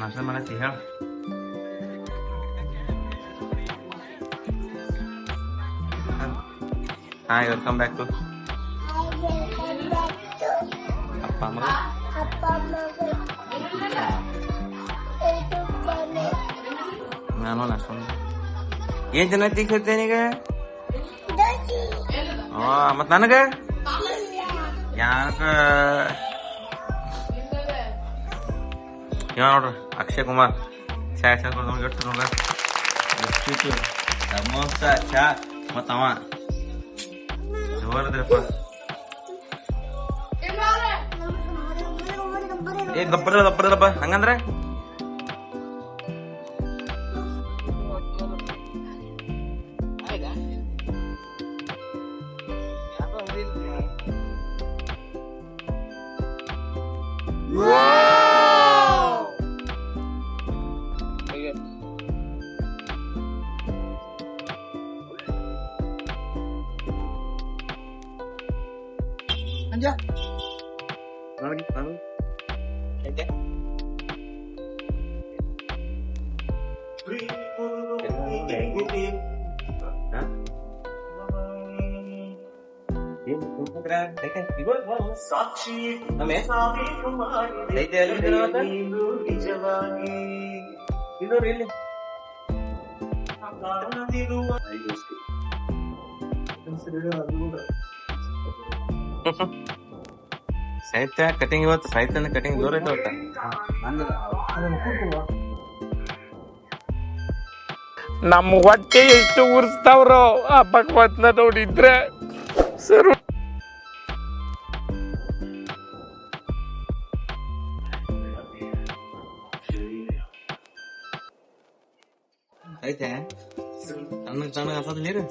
ನಾಷ್ಟ ಮಾಡತ್ತಿ ಹೇಳ. Hi, welcome back to ಅಪ್ಪ ಅಮ್ಮ. ನಾನು ನಾಷ್ಟ ಏನ್ ಜನ ತಿಂತೇನೆ ಈಗ. ಮತ್ ನನಗ ಯಾಕ ಇವ ನೋಡ್ರಿ ಅಕ್ಷಯ್ ಕುಮಾರ್ ಚಾ ಎಷ್ಟು ನೋಡ್ರ ಎಷ್ಟು ಸಮೋಸ ಚಾ ಮತ್ತ ಅವ ಜೋರದ್ರಪ್ಪ. ಏ ದಪ್ಪರದಪ್ಪ ಹಂಗಂದ್ರೆ ಸಾಹಿತ್ಯ ಕಟಿಂಗ್ ಇವತ್ತು ಸಾಹಿತ್ಯ ಕಟಿಂಗ್ ಜೋರ್ ಐತೆ ಇವತ್ತ. ನಮ್ಮ ಹೊಟ್ಟೆ ಎಷ್ಟು ಉರ್ಸ್ತಾವ್ರೋ ಆ ಭಗವತ್ನ ನೋಡಿದ್ರೆ ಸರು. ಐತೆ ಸಣ್ಣ ಸಣ್ಣ ಹಾಕೋದ್ ನೀರು.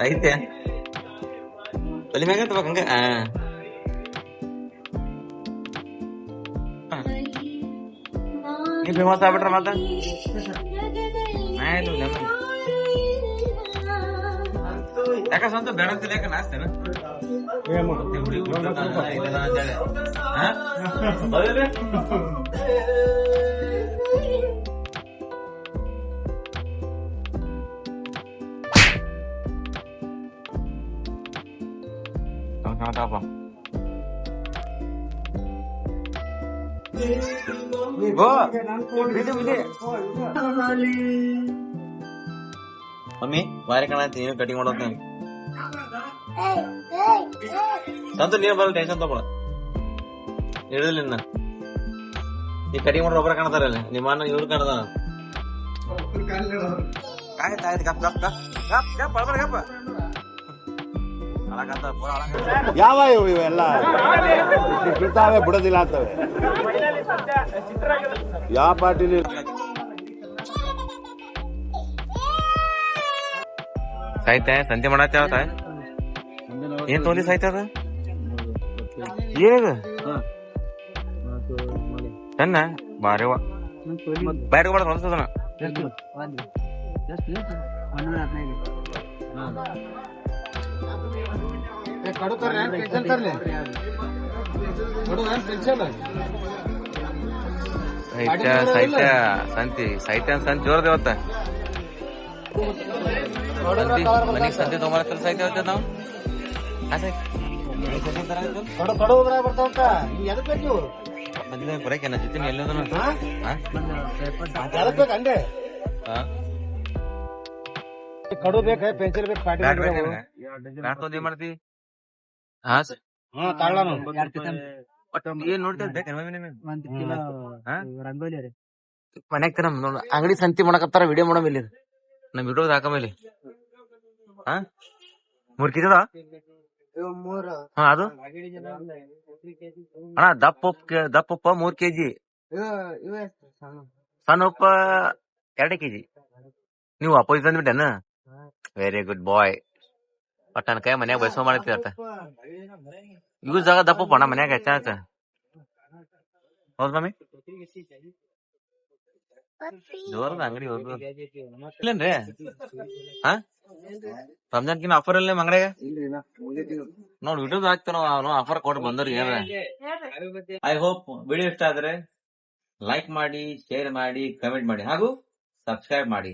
ಐತೆ ಒಲಿ ಮ್ಯಾಗ ತಗೋಕ್ ಹಂಗ. ನೀವ್ ಫೇಮಸ್ ಆಗ್ಬಿಟ್ರ ಮತ್ತ ಯಾಕ ಸ್ವಂತ ಬೇಡ ಅಂತಿಲ್ಲ. ಯಾಕ ನಾಸ್ತೇನ ಮಮ್ಮಿ ಬಾರಿ ಕಾಣತ್ತಿ. ನೀನು ಕಟಿಂಗ್ ಮಾಡೋದ್ ಸಂತ ನೀನು ಬರಲ್ಲ, ಟೆನ್ಷನ್ ತಗೊಳ. ಹೇಳಿದಿಲ್ಲ ನಿನ್ನ ನೀ ಕಟಿಂಗ್ ಮಾಡೋ ಒಬ್ಬರ ಕಾಣ್ತಾರಲ್ಲ ನಿಮ್ಮ ಅಣ್ಣ ಇವ್ರು ಕಾಣದ. ಯಾವ ಇವೆಲ್ಲ ಬಿಡ್ತಾವೆ ಬಿಡೋದಿಲ್ಲ ಅಂತವೆ. ಯಾವ ಪಾರ್ಟಿಲಿ ಸಾಹಿತ್ಯ ಸಂತೆ ಮಾಡತ್ತ ಏನ್ ತೊಗೊಂಡಿ ಸಾಹಿತ್ಯ ಅದ ಏನ ಚೆನ್ನ ಬಾರಿವ ಬಯರ್ ಮಾಡ ಹೊಲಸದನ ಸಾಹಿತ್ಯ ಸಾಹಿತ್ಯ ಸಂತಿ ಸಾಹಿತ್ಯ ಸಂತಿ ಜೋರದ ಇವತ್ತ. ಮನೆಗೆ ಸಂತೆ ತಗೊಂಬರತ್ತಲ್ಲ ಸಾಹಿತ್ಯ ಇವತ್ತ ನಾವು ಬರಕ್ಕೆ ನನ್ನ ಜೊತೆ ಎಲ್ಲದನ ಕಡು ಬೇಕ ಪೆನ್ಸಿಲ್ ಬೇಕು ಪಾಟಿ ಏನ್ ಮಾಡ್ತಿ ಏನ್ ನೋಡ್ತಾ ಮನ್ಯಾಗ ನಮ್ ಅಂಗಡಿ ಸಂತಿ ಮಾಡಕತ್ತಾರ ವಿಡಿಯೋ ಮಾಡೋ ಇಲ್ಲಿ ನಮ್ ವಿಡಿಯೋದ್ ಹಾಕಮೇಲೆ 3 ಕೆಜಿ ಅದ. ಹಾ ಅದು ಅಣ್ಣ ದಪ್ಪ ಉಪ್ಪ 3 ಕೆಜಿ, ಸಣ್ಣ ಉಪ್ಪ 2 ಕೆಜಿ. ನೀವು ಅಪೋಸಿಟ್ ಅಂದ್ಬಿಟ್ಟೇನ? ವೆರಿ ಗುಡ್ ಬಾಯ್. ಒಟ್ಟ ನನ್ನ ಕೈ ಮನ್ಯಾಗ ಬಯಸೋ ಮಾಡತ್ತ ಯೂಸ್ ಆಗ ದಪ್ಪ ಅಣ್ಣ ಮನ್ಯಾಗ ಹೆಚ್ಚ ಹೌದ್ ಮಮ್ಮಿ. ಜೋರದ ಅಂಗಡಿ ಹೋದ್ರು ಇಲ್ಲೇನ್ರಿ ಹಾ ರಂಜಾನ್ಕಿನ ಆಫರ್ ಇಲ್ಲ ನಿಮ್ ಅಂಗಡಿಯಾಗ ನೋಡ್ ವಿಡಿಯೋದ್ ಹಾಕ್ತಾನ ಅವನು ಆಫರ್ ಕೊಟ್ಟು ಬಂದವ್ರಿಗೆ ಏನ್ರ ಐ ಹೋಪ್ ವಿಡಿಯೋ ಇಷ್ಟ ಆದ್ರೆ ಲೈಕ್ ಮಾಡಿ ಶೇರ್ ಮಾಡಿ ಕಮೆಂಟ್ ಮಾಡಿ ಹಾಗೂ ಸಬ್ಸ್ಕ್ರೈಬ್ ಮಾಡಿ